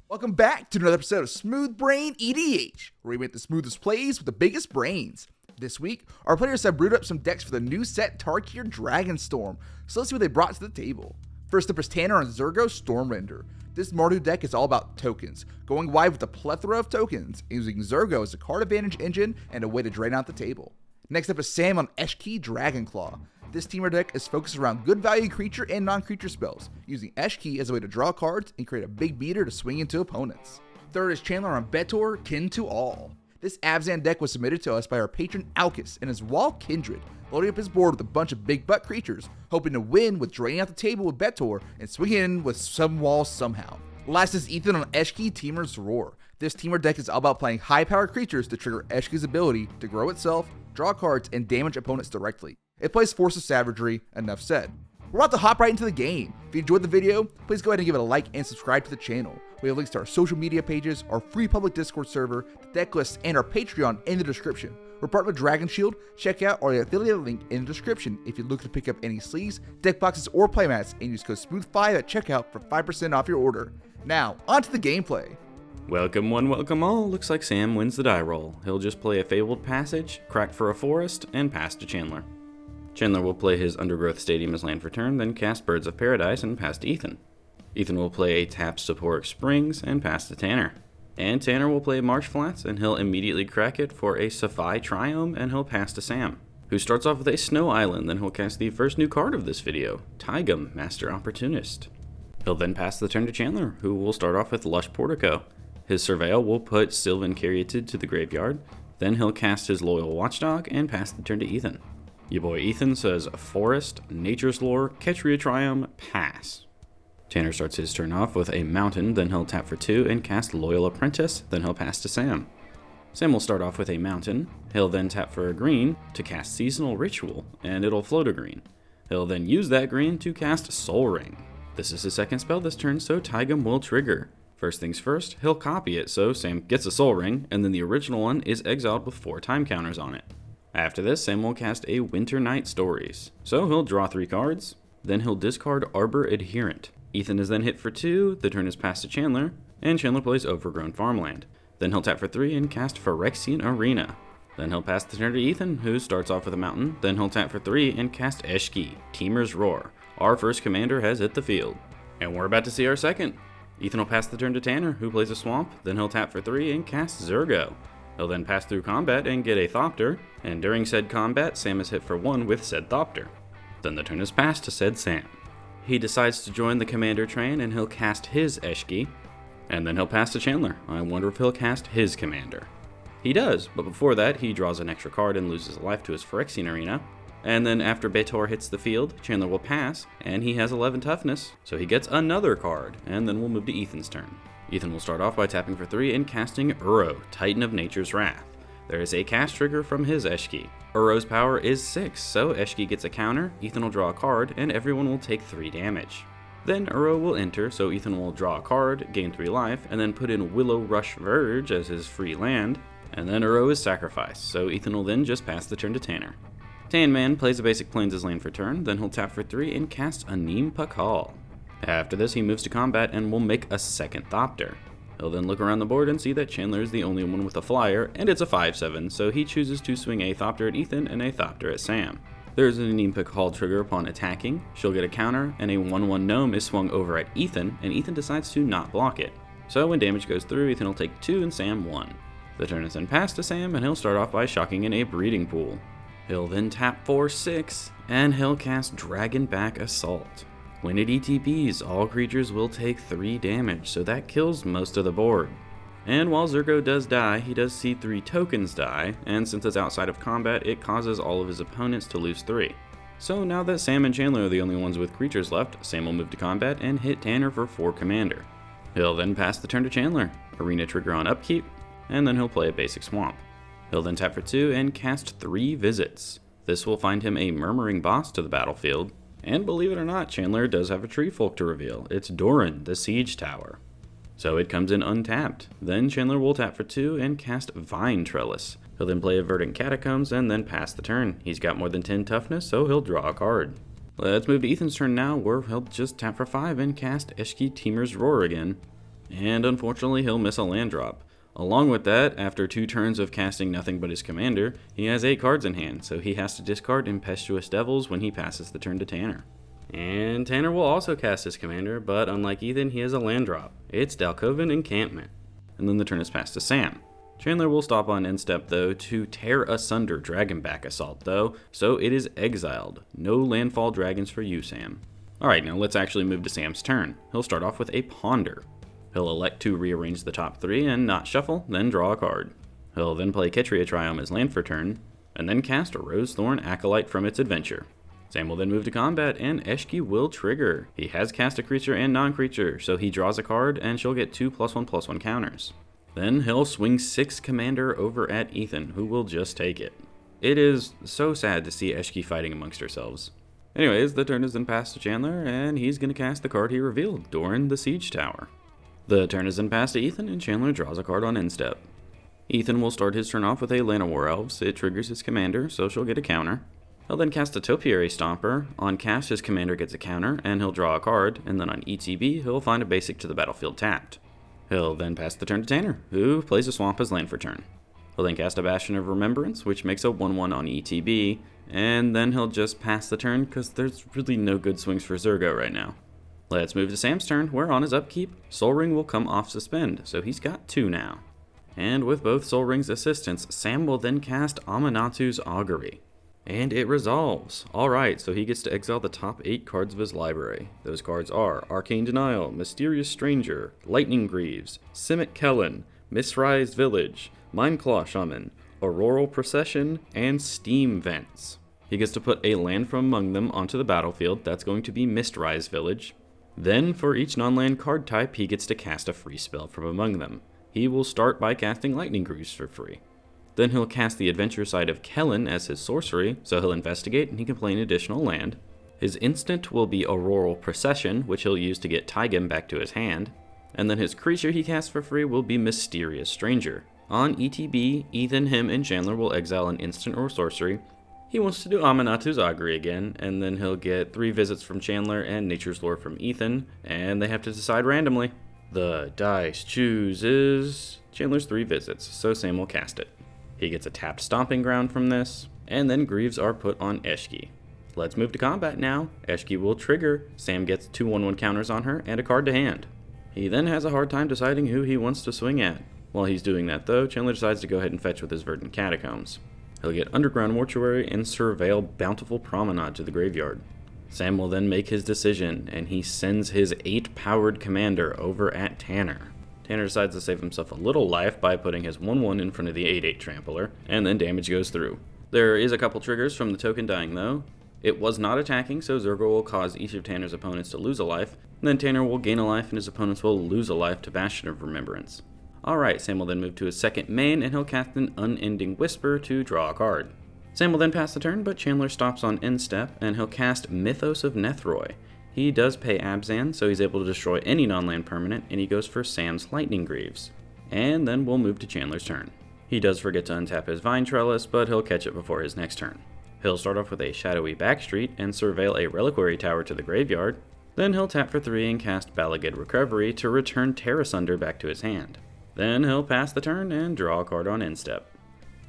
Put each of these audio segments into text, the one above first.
Welcome back to another episode of Smooth Brain EDH, where we make the smoothest plays with the biggest brains. This week, our players have brewed up some decks for the new set Tarkir Dragonstorm, so let's see what they brought to the table. First up is Tanner on Zurgo Stormrender. This Mardu deck is all about tokens, going wide with a plethora of tokens, and using Zurgo as a card advantage engine and a way to drain out the table. Next up is Sam on Eshki Dragonclaw. This teamer deck is focused around good value creature and non-creature spells, using Eshki as a way to draw cards and create a big beater to swing into opponents. Third is Chandler on Betor, Kin to All. This Abzan deck was submitted to us by our patron Alkis and is Wall Kindred, loading up his board with a bunch of big butt creatures, hoping to win with draining out the table with Betor and swinging in with some walls somehow. Last is Ethan on Eshki Teamer's Roar. This teamer deck is all about playing high-powered creatures to trigger Eshki's ability to grow itself, draw cards, and damage opponents directly. It plays Force of Savagery, enough said. We're about to hop right into the game. If you enjoyed the video, please go ahead and give it a like and subscribe to the channel. We have links to our social media pages, our free public Discord server, the Decklists, and our Patreon in the description. We're partnered with Dragon Shield. Check out our affiliate link in the description if you're looking to pick up any sleeves, deck boxes, or playmats, and use code SMOOTH5 at checkout for 5% off your order. Now, on to the gameplay. Welcome one, welcome all. Looks like Sam wins the die roll. He'll just play a Fabled Passage, crack for a Forest, and pass to Chandler. Chandler will play his Undergrowth Stadium as land for turn, then cast Birds of Paradise and pass to Ethan. Ethan will play a tapped Saporic Springs and pass to Tanner. And Tanner will play Marsh Flats and he'll immediately crack it for a Sapphire Triome and he'll pass to Sam, who starts off with a Snow Island, then he'll cast the first new card of this video, Tygum, Master Opportunist. He'll then pass the turn to Chandler, who will start off with Lush Portico. His Surveil will put Sylvan Caryatid to the graveyard, then he'll cast his Loyal Watchdog and pass the turn to Ethan. Your boy Ethan says Forest, Nature's Lore, Ketria Triumph, pass. Tanner starts his turn off with a Mountain, then he'll tap for 2 and cast Loyal Apprentice, then he'll pass to Sam. Sam will start off with a Mountain, he'll then tap for a green to cast Seasonal Ritual, and it'll float a green. He'll then use that green to cast Soul Ring. This is his second spell this turn, so Tygum will trigger. First things first, he'll copy it so Sam gets a Soul Ring, and then the original one is exiled with 4 time counters on it. After this, Sam will cast a Winter Night Stories. So he'll draw 3 cards, then he'll discard Arbor Adherent. Ethan is then hit for 2, the turn is passed to Chandler, and Chandler plays Overgrown Farmland. Then he'll tap for 3 and cast Phyrexian Arena. Then he'll pass the turn to Ethan, who starts off with a Mountain, then he'll tap for 3 and cast Eshki, Teamer's Roar. Our first commander has hit the field. And we're about to see our second. Ethan will pass the turn to Tanner, who plays a Swamp, then he'll tap for 3 and cast Zurgo. He'll then pass through combat and get a Thopter, and during said combat, Sam is hit for 1 with said Thopter. Then the turn is passed to said Sam. He decides to join the commander train and he'll cast his Eshki, and then he'll pass to Chandler. I wonder if he'll cast his commander. He does, but before that, he draws an extra card and loses a life to his Phyrexian Arena, and then after Betor hits the field, Chandler will pass, and he has 11 toughness, so he gets another card, and then we'll move to Ethan's turn. Ethan will start off by tapping for 3 and casting Uro, Titan of Nature's Wrath. There is a cast trigger from his Eshki. Uro's power is 6, so Eshki gets a counter, Ethan will draw a card, and everyone will take 3 damage. Then Uro will enter, so Ethan will draw a card, gain 3 life, and then put in Willow Rush Verge as his free land, and then Uro is sacrificed, so Ethan will then just pass the turn to Tanner. Tan Man plays a basic Plains as land for turn, then he'll tap for 3 and cast Anim Pakal. After this, he moves to combat and will make a second Thopter. He'll then look around the board and see that Chandler is the only one with a flyer, and it's a 5/7, so he chooses to swing a Thopter at Ethan and a Thopter at Sam. There is an Anim Pakal trigger upon attacking, she'll get a counter, and a 1/1 Gnome is swung over at Ethan, and Ethan decides to not block it. So when damage goes through, Ethan will take 2 and Sam 1. The turn is then passed to Sam, and he'll start off by shocking in a Breeding Pool. He'll then tap for 6, and he'll cast Dragonback Assault. When it ETPs, all creatures will take 3 damage, so that kills most of the board. And while Zurgo does die, he does see 3 tokens die, and since it's outside of combat, it causes all of his opponents to lose 3. So now that Sam and Chandler are the only ones with creatures left, Sam will move to combat and hit Tanner for 4 commander. He'll then pass the turn to Chandler, Arena trigger on upkeep, and then he'll play a basic Swamp. He'll then tap for 2 and cast 3 Visits. This will find him a Murmuring Boss to the battlefield. And believe it or not, Chandler does have a tree folk to reveal. It's Doran, the Siege Tower. So it comes in untapped. Then Chandler will tap for 2 and cast Vine Trellis. He'll then play Verdant Catacombs and then pass the turn. He's got more than 10 toughness, so he'll draw a card. Let's move to Ethan's turn now, where he'll just tap for 5 and cast Eshki Teamer's Roar again. And unfortunately, he'll miss a land drop. Along with that, after 2 turns of casting nothing but his commander, he has 8 cards in hand, so he has to discard Impetuous Devils when he passes the turn to Tanner. And Tanner will also cast his commander, but unlike Ethan, he has a land drop. It's Dalkovan Encampment. And then the turn is passed to Sam. Chandler will stop on end step though to tear asunder Dragonback Assault though, so it is exiled. No landfall dragons for you, Sam. Alright, now let's actually move to Sam's turn. He'll start off with a Ponder. He'll elect to rearrange the top 3 and not shuffle, then draw a card. He'll then play Ketria Triome as land for turn, and then cast a Rosethorn Acolyte from its adventure. Sam will then move to combat, and Eshki will trigger. He has cast a creature and non-creature, so he draws a card, and she'll get 2 +1/+1 counters. Then he'll swing 6 commander over at Ethan, who will just take it. It is so sad to see Eshki fighting amongst ourselves. Anyways, the turn is then passed to Chandler, and he's going to cast the card he revealed, Doran the Siege Tower. The turn is then passed to Ethan, and Chandler draws a card on end step. Ethan will start his turn off with a Llanowar Elves. It triggers his commander, so she'll get a counter. He'll then cast a Topiary Stomper. On cast, his commander gets a counter, and he'll draw a card, and then on ETB, he'll find a basic to the battlefield tapped. He'll then pass the turn to Tanner, who plays a Swamp as land for turn. He'll then cast a Bastion of Remembrance, which makes a 1/1 on ETB, and then he'll just pass the turn, because there's really no good swings for Zurgo right now. Let's move to Sam's turn, where on his upkeep, Sol Ring will come off suspend, so he's got 2 now. And with both Sol Ring's assistance, Sam will then cast Aminatu's Augury. And it resolves. Alright, so he gets to exile the top 8 cards of his library. Those cards are Arcane Denial, Mysterious Stranger, Lightning Greaves, Simic Kellen, Mistrise Village, Mindclaw Shaman, Auroral Procession, and Steam Vents. He gets to put a land from among them onto the battlefield. That's going to be Mistrise Village. Then, for each non-land card type, he gets to cast a free spell from among them. He will start by casting Lightning Greaves for free. Then he'll cast the Adventure Side of Kellen as his sorcery, so he'll investigate and he can play an additional land. His instant will be Auroral Procession, which he'll use to get Tygem back to his hand. And then his creature he casts for free will be Mysterious Stranger. On ETB, Ethan, him, and Chandler will exile an instant or sorcery. He wants to do Aminatu's Augury again, and then he'll get 3 visits from Chandler and Nature's Lore from Ethan, and they have to decide randomly. The dice chooses Chandler's 3 visits, so Sam will cast it. He gets a tapped Stomping Ground from this, and then Greaves are put on Eshki. Let's move to combat now. Eshki will trigger. Sam gets 2 1/1 counters on her and a card to hand. He then has a hard time deciding who he wants to swing at. While he's doing that though, Chandler decides to go ahead and fetch with his Verdant Catacombs. He'll get Underground Mortuary and surveil Bountiful Promenade to the graveyard. Sam will then make his decision, and he sends his 8-powered commander over at Tanner. Tanner decides to save himself a little life by putting his 1/1 in front of the 8/8 Trampler, and then damage goes through. There is a couple triggers from the token dying though. It was not attacking, so Zurgo will cause each of Tanner's opponents to lose a life, and then Tanner will gain a life and his opponents will lose a life to Bastion of Remembrance. Alright, Sam will then move to his second main, and he'll cast an Unending Whisper to draw a card. Sam will then pass the turn, but Chandler stops on end step, and he'll cast Mythos of Nethroi. He does pay Abzan, so he's able to destroy any non-land permanent, and he goes for Sam's Lightning Greaves. And then we'll move to Chandler's turn. He does forget to untap his Vine Trellis, but he'll catch it before his next turn. He'll start off with a Shadowy Backstreet and surveil a Reliquary Tower to the graveyard. Then he'll tap for 3 and cast Balagid Recovery to return Terrasunder back to his hand. Then he'll pass the turn and draw a card on end step.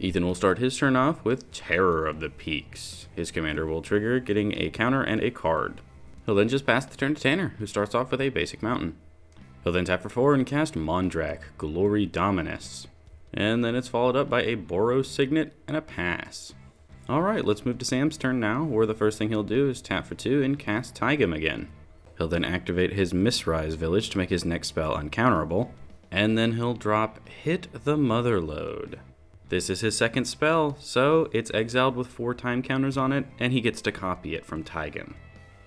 Ethan will start his turn off with Terror of the Peaks. His commander will trigger, getting a counter and a card. He'll then just pass the turn to Tanner, who starts off with a basic mountain. He'll then tap for 4 and cast Mondrak, Glory Dominus. And then it's followed up by a Boros Signet and a pass. Alright, let's move to Sam's turn now, where the first thing he'll do is tap for 2 and cast Tygem again. He'll then activate his Mistrise Village to make his next spell uncounterable. And then he'll drop Hit the Motherlode. This is his second spell, so it's exiled with 4 time counters on it, and he gets to copy it from Tygem.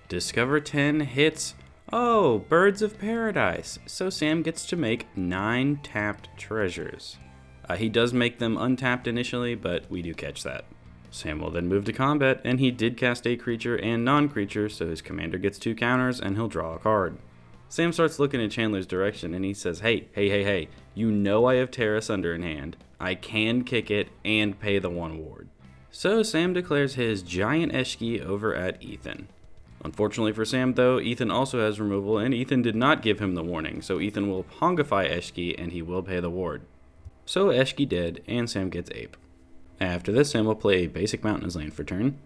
Discover 10 hits. Oh, Birds of Paradise. So Sam gets to make 9 tapped treasures. He does make them untapped initially, but we do catch that. Sam will then move to combat, and he did cast a creature and non-creature, so his commander gets 2 counters, and he'll draw a card. Sam starts looking in Chandler's direction, and he says, hey, you know I have Terrasunder in hand. I can kick it and pay the 1 ward. So Sam declares his Giant Eshki over at Ethan. Unfortunately for Sam though, Ethan also has removal, and Ethan did not give him the warning, so Ethan will Pongify Eshki and he will pay the ward. So Eshki dead, and Sam gets Ape. After this, Sam will play a basic mountain as land for turn,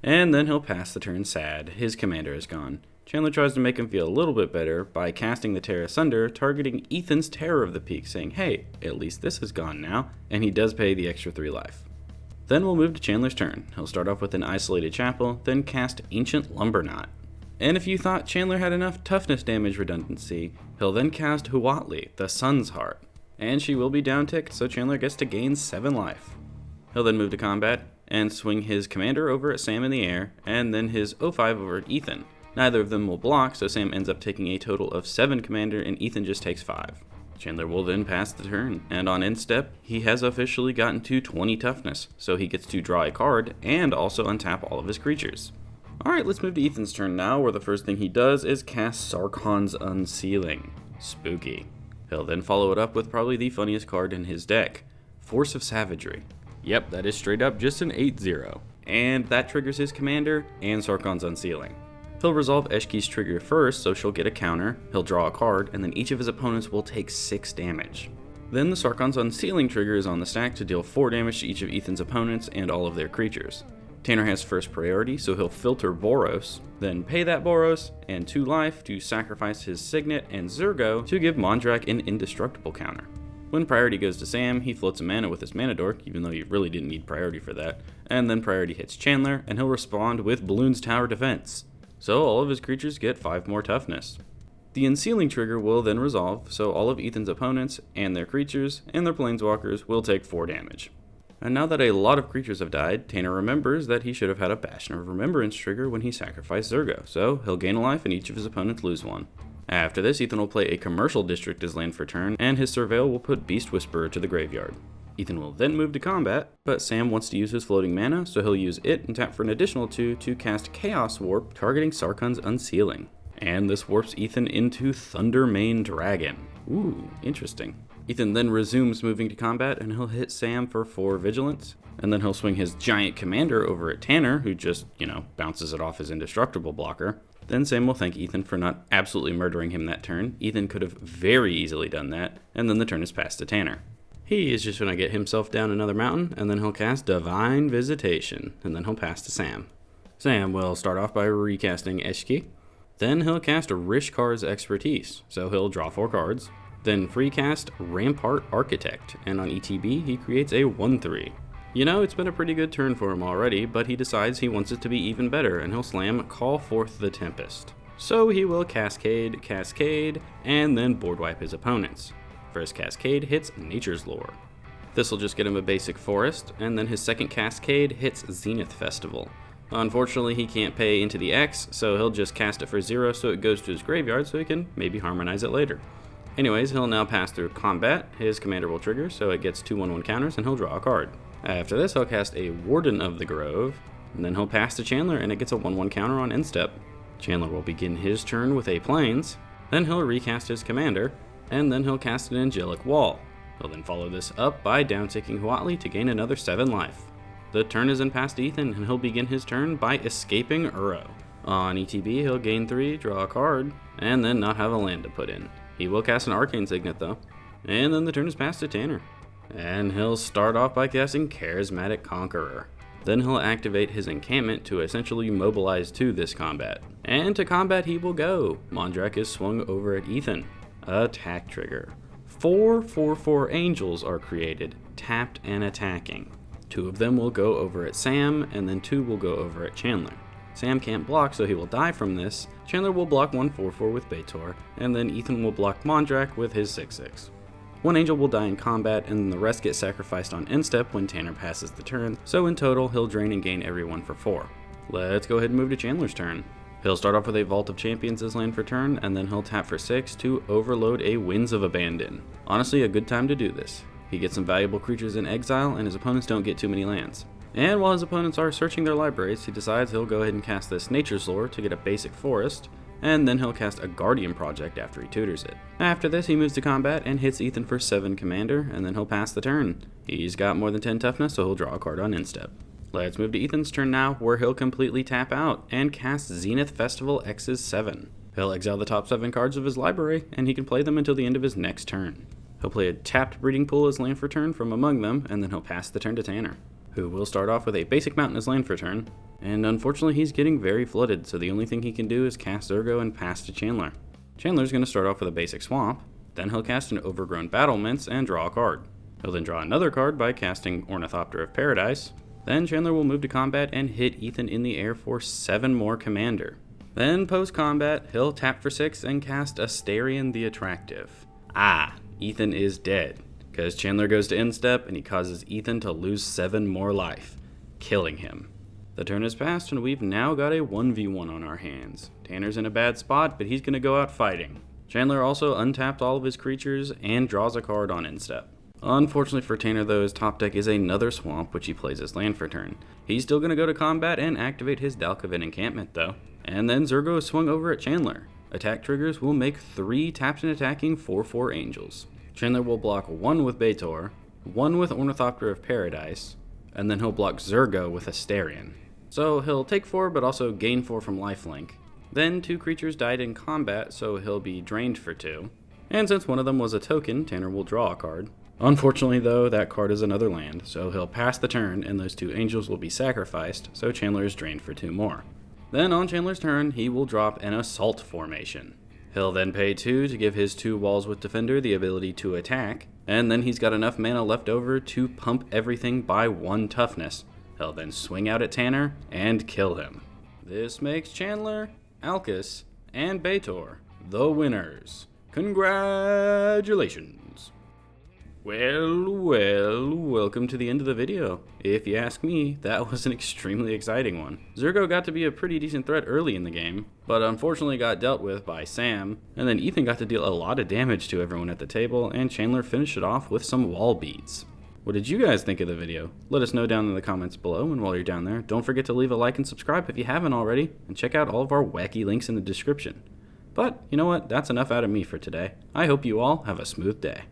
and then he'll pass the turn sad. His commander is gone. Chandler tries to make him feel a little bit better by casting the Terror Asunder, targeting Ethan's Terror of the Peak, saying, hey, at least this is gone now, and he does pay the extra 3 life. Then we'll move to Chandler's turn. He'll start off with an Isolated Chapel, then cast Ancient Lumberknot. And if you thought Chandler had enough toughness damage redundancy, he'll then cast Huatli, the Sun's Heart. And she will be down-ticked, so Chandler gets to gain 7 life. He'll then move to combat, and swing his commander over at Sam in the air, and then his 05 over at Ethan. Neither of them will block, so Sam ends up taking a total of 7 commander, and Ethan just takes 5. Chandler will then pass the turn, and on end step, he has officially gotten to 20 toughness, so he gets to draw a card, and also untap all of his creatures. Alright, let's move to Ethan's turn now, where the first thing he does is cast Sarkhan's Unsealing. Spooky. He'll then follow it up with probably the funniest card in his deck, Force of Savagery. Yep, that is straight up just an 8-0, and that triggers his commander and Sarkhan's Unsealing. He'll resolve Eshki's trigger first, so she'll get a counter, he'll draw a card, and then each of his opponents will take 6 damage. Then the Sarkhan's Unsealing trigger is on the stack to deal 4 damage to each of Ethan's opponents and all of their creatures. Tanner has first priority, so he'll filter Boros, then pay that Boros, and 2 life to sacrifice his Signet and Zurgo to give Mondrak an indestructible counter. When priority goes to Sam, he floats a mana with his Mana Dork, even though you really didn't need priority for that, and then priority hits Chandler, and he'll respond with Balloon's Tower Defense. So all of his creatures get 5 more toughness. The Unsealing trigger will then resolve, so all of Ethan's opponents and their creatures and their planeswalkers will take 4 damage. And now that a lot of creatures have died, Tanner remembers that he should have had a Bastion of Remembrance trigger when he sacrificed Zurgo, so he'll gain a life and each of his opponents lose 1. After this, Ethan will play a Commercial District as land for turn, and his Surveil will put Beast Whisperer to the graveyard. Ethan will then move to combat, but Sam wants to use his floating mana, so he'll use it and tap for an additional 2 to cast Chaos Warp, targeting Sarkhan's Unsealing. And this warps Ethan into Thundermane Dragon. Ooh, interesting. Ethan then resumes moving to combat, and he'll hit Sam for 4 Vigilance, and then he'll swing his giant commander over at Tanner, who just, bounces it off his indestructible blocker. Then Sam will thank Ethan for not absolutely murdering him that turn. Ethan could have very easily done that, and then the turn is passed to Tanner. He is just going to get himself down another mountain, and then he'll cast Divine Visitation, and then he'll pass to Sam. Sam will start off by recasting Eshki. Then he'll cast Rishkar's Expertise, so he'll draw 4 cards. Then free cast Rampart Architect, and on ETB he creates a 1/3. It's been a pretty good turn for him already, but he decides he wants it to be even better, and he'll slam Call Forth the Tempest. So he will Cascade, and then board wipe his opponents. First Cascade hits Nature's Lore. This will just get him a basic forest, and then his second Cascade hits Zenith Festival. Unfortunately, he can't pay into the X, so he'll just cast it for 0 so it goes to his graveyard so he can maybe harmonize it later. Anyways, he'll now pass through combat, his commander will trigger so it gets 2/1/1 counters, and he'll draw a card. After this, he'll cast a Warden of the Grove, and then he'll pass to Chandler and it gets a 1/1 counter on end step. Chandler will begin his turn with a Plains, then he'll recast his commander, and then he'll cast an Angelic Wall. He'll then follow this up by down-ticking Huatli to gain another 7 life. The turn is then passed to Ethan, and he'll begin his turn by escaping Uro. On ETB, he'll gain 3, draw a card, and then not have a land to put in. He will cast an Arcane Signet though, and then the turn is passed to Tanner. And he'll start off by casting Charismatic Conqueror. Then he'll activate his encampment to essentially mobilize to this combat. And to combat he will go. Mondrak is swung over at Ethan. Attack trigger. 4/4/4 angels are created, tapped and attacking. 2 of them will go over at Sam, and then 2 will go over at Chandler. Sam can't block, so he will die from this. Chandler will block 1/4/4 with Betor, and then Ethan will block Mondrak with his 6/6. 1 angel will die in combat, and then the rest get sacrificed on end step when Tanner passes the turn, so in total he'll drain and gain every 1 for 4. Let's go ahead and move to Chandler's turn. He'll start off with a Vault of Champions as land for turn, and then he'll tap for 6 to overload a Winds of Abandon. Honestly, a good time to do this. He gets some valuable creatures in exile, and his opponents don't get too many lands. And while his opponents are searching their libraries, he decides he'll go ahead and cast this Nature's Lore to get a basic forest, and then he'll cast a Guardian Project after he tutors it. After this, he moves to combat and hits Ethan for 7 commander, and then he'll pass the turn. He's got more than 10 toughness, so he'll draw a card on end step. Let's move to Ethan's turn now, where he'll completely tap out and cast Zenith Festival X's 7. He'll exile the top 7 cards of his library, and he can play them until the end of his next turn. He'll play a tapped Breeding Pool as land for turn from among them, and then he'll pass the turn to Tanner, who will start off with a basic mountain as land for turn, and unfortunately he's getting very flooded, so the only thing he can do is cast Zurgo and pass to Chandler. Chandler's going to start off with a basic swamp, then he'll cast an Overgrown Battlements and draw a card. He'll then draw another card by casting Ornithopter of Paradise. Then Chandler will move to combat and hit Ethan in the air for 7 more Commander. Then post-combat, he'll tap for 6 and cast Asterion the Attractive. Ethan is dead, because Chandler goes to end step and he causes Ethan to lose 7 more life, killing him. The turn has passed and we've now got a 1v1 on our hands. Tanner's in a bad spot, but he's going to go out fighting. Chandler also untapped all of his creatures and draws a card on end step. Unfortunately for Tanner though, his top deck is another swamp, which he plays as land for turn. He's still going to go to combat and activate his Dalkovin encampment though. And then Zurgo is swung over at Chandler. Attack triggers will make 3 tapped and attacking 4/4 angels. Chandler will block 1 with Betor, 1 with Ornithopter of Paradise, and then he'll block Zurgo with Asterion. So he'll take 4 but also gain 4 from lifelink. Then 2 creatures died in combat, so he'll be drained for 2. And since one of them was a token, Tanner will draw a card. Unfortunately though, that card is another land, so he'll pass the turn and those 2 angels will be sacrificed, so Chandler is drained for 2 more. Then on Chandler's turn, he will drop an Assault formation. He'll then pay 2 to give his 2 walls with Defender the ability to attack, and then he's got enough mana left over to pump everything by 1 toughness. He'll then swing out at Tanner and kill him. This makes Chandler, Alkis, and Betor the winners. Congratulations! Well, welcome to the end of the video. If you ask me, that was an extremely exciting one. Zurgo got to be a pretty decent threat early in the game, but unfortunately got dealt with by Sam, and then Ethan got to deal a lot of damage to everyone at the table, and Chandler finished it off with some wall beats. What did you guys think of the video? Let us know down in the comments below, and while you're down there, don't forget to leave a like and subscribe if you haven't already, and check out all of our wacky links in the description. But, you know what, that's enough out of me for today. I hope you all have a smooth day.